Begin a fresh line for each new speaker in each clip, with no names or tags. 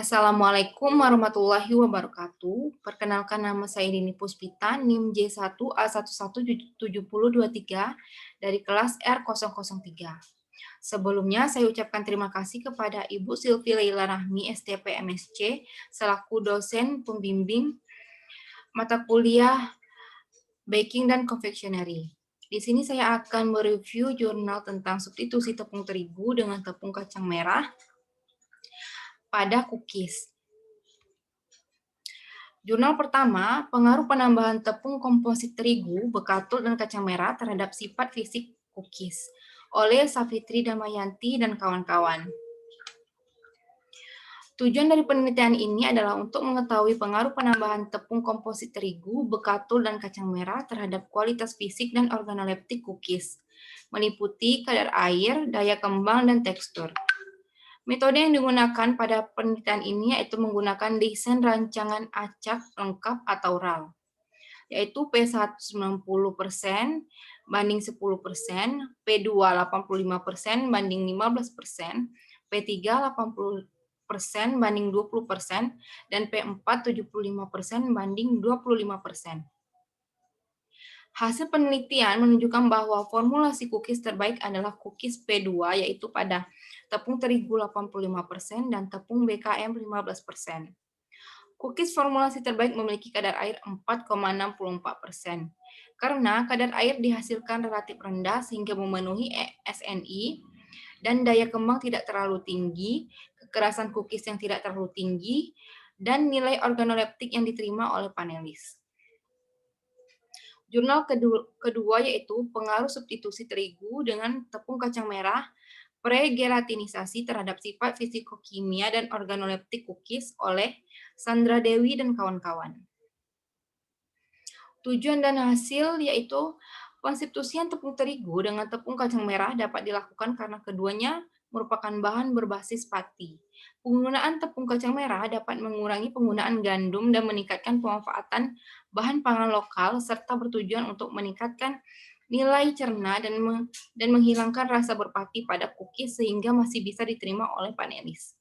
Assalamualaikum warahmatullahi wabarakatuh. Perkenalkan nama saya Dini Puspita, NIM J1A117023 dari kelas R003. Sebelumnya saya ucapkan terima kasih kepada Ibu Silvi Leila Rahmi, STP MSc, selaku dosen pembimbing mata kuliah Baking dan Confectionery. Di sini saya akan mereview jurnal tentang substitusi tepung terigu dengan tepung kacang merah pada cookies. Jurnal pertama, pengaruh penambahan tepung komposit terigu, bekatul, dan kacang merah terhadap sifat fisik cookies oleh Safitri Damayanti dan kawan-kawan. Tujuan dari penelitian ini adalah untuk mengetahui pengaruh penambahan tepung komposit terigu, bekatul, dan kacang merah terhadap kualitas fisik dan organoleptik cookies, meliputi kadar air, daya kembang, dan tekstur. Metode yang digunakan pada penelitian ini yaitu menggunakan desain rancangan acak lengkap atau RAL, yaitu P190% banding 10%, P2 85% banding 15%, P3 80% banding 20%, dan P4 75% banding 25%. Hasil penelitian menunjukkan bahwa formulasi cookies terbaik adalah cookies P2, yaitu pada tepung terigu 85% dan tepung BKM 15%. Cookies formulasi terbaik memiliki kadar air 4,64%. Karena kadar air dihasilkan relatif rendah sehingga memenuhi SNI dan daya kembang tidak terlalu tinggi, kekerasan cookies yang tidak terlalu tinggi, dan nilai organoleptik yang diterima oleh panelis. Jurnal kedua yaitu pengaruh substitusi terigu dengan tepung kacang merah pregelatinisasi terhadap sifat fisikokimia dan organoleptik cookies oleh Sandra Dewi dan kawan-kawan. Tujuan dan hasil yaitu pensubstitusian tepung terigu dengan tepung kacang merah dapat dilakukan karena keduanya merupakan bahan berbasis pati. Penggunaan tepung kacang merah dapat mengurangi penggunaan gandum dan meningkatkan pemanfaatan bahan pangan lokal serta bertujuan untuk meningkatkan nilai cerna dan menghilangkan rasa berpati pada cookies sehingga masih bisa diterima oleh panelis.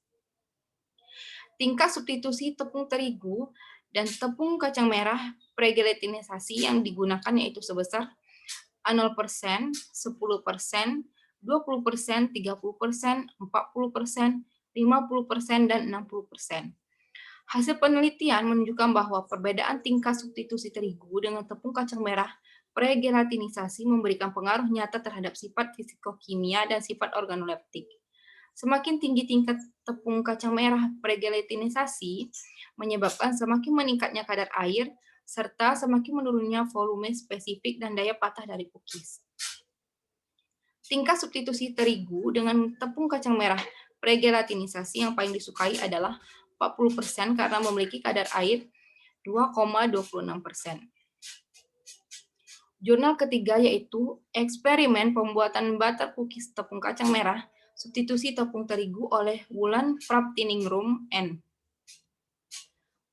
Tingkat substitusi tepung terigu dan tepung kacang merah pregelatinisasi yang digunakan yaitu sebesar 0%, 10%, 20%, 30%, 40%, 50%, dan 60%. Hasil penelitian menunjukkan bahwa perbedaan tingkat substitusi terigu dengan tepung kacang merah pregelatinisasi memberikan pengaruh nyata terhadap sifat fisikokimia dan sifat organoleptik. Semakin tinggi tingkat tepung kacang merah pregelatinisasi menyebabkan semakin meningkatnya kadar air serta semakin menurunnya volume spesifik dan daya patah dari cookies. Tingkat substitusi terigu dengan tepung kacang merah pregelatinisasi yang paling disukai adalah 40% karena memiliki kadar air 2,26%. Jurnal ketiga yaitu eksperimen pembuatan butter cookies tepung kacang merah substitusi tepung terigu oleh Wulan Praptiningrum N.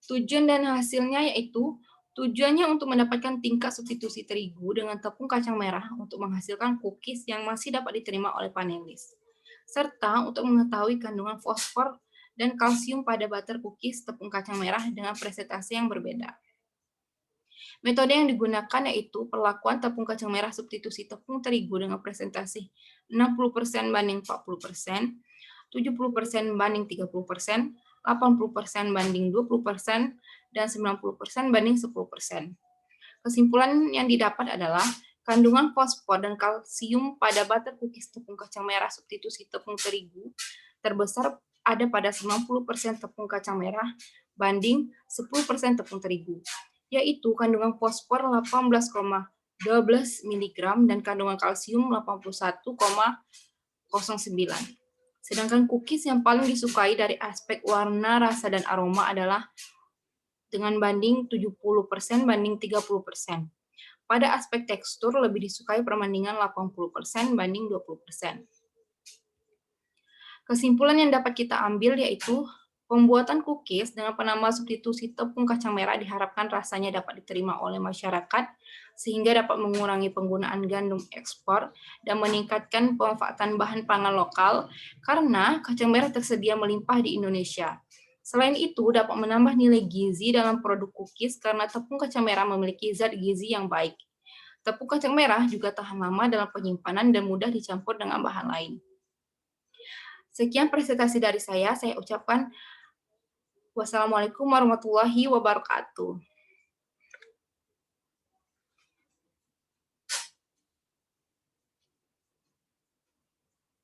Tujuan dan hasilnya yaitu tujuannya untuk mendapatkan tingkat substitusi terigu dengan tepung kacang merah untuk menghasilkan cookies yang masih dapat diterima oleh panelis, serta untuk mengetahui kandungan fosfor dan kalsium pada butter cookies tepung kacang merah dengan presentasi yang berbeda. Metode yang digunakan yaitu perlakuan tepung kacang merah substitusi tepung terigu dengan presentasi 60% banding 40%, 70% banding 30%, 80% banding 20%, dan 90% banding 10%. Kesimpulan yang didapat adalah kandungan fosfor dan kalsium pada butter cookies tepung kacang merah substitusi tepung terigu terbesar ada pada 90% tepung kacang merah banding 10% tepung terigu, yaitu kandungan fosfor 18,12 mg dan kandungan kalsium 81,09. Sedangkan cookies yang paling disukai dari aspek warna, rasa, dan aroma adalah dengan banding 70% banding 30%. Pada aspek tekstur lebih disukai perbandingan 80% banding 20%. Kesimpulan yang dapat kita ambil yaitu pembuatan cookies dengan penambah substitusi tepung kacang merah diharapkan rasanya dapat diterima oleh masyarakat sehingga dapat mengurangi penggunaan gandum ekspor dan meningkatkan pemanfaatan bahan pangan lokal karena kacang merah tersedia melimpah di Indonesia. Selain itu, dapat menambah nilai gizi dalam produk cookies karena tepung kacang merah memiliki zat gizi yang baik. Tepung kacang merah juga tahan lama dalam penyimpanan dan mudah dicampur dengan bahan lain. Sekian presentasi dari saya ucapkan wassalamualaikum warahmatullahi wabarakatuh.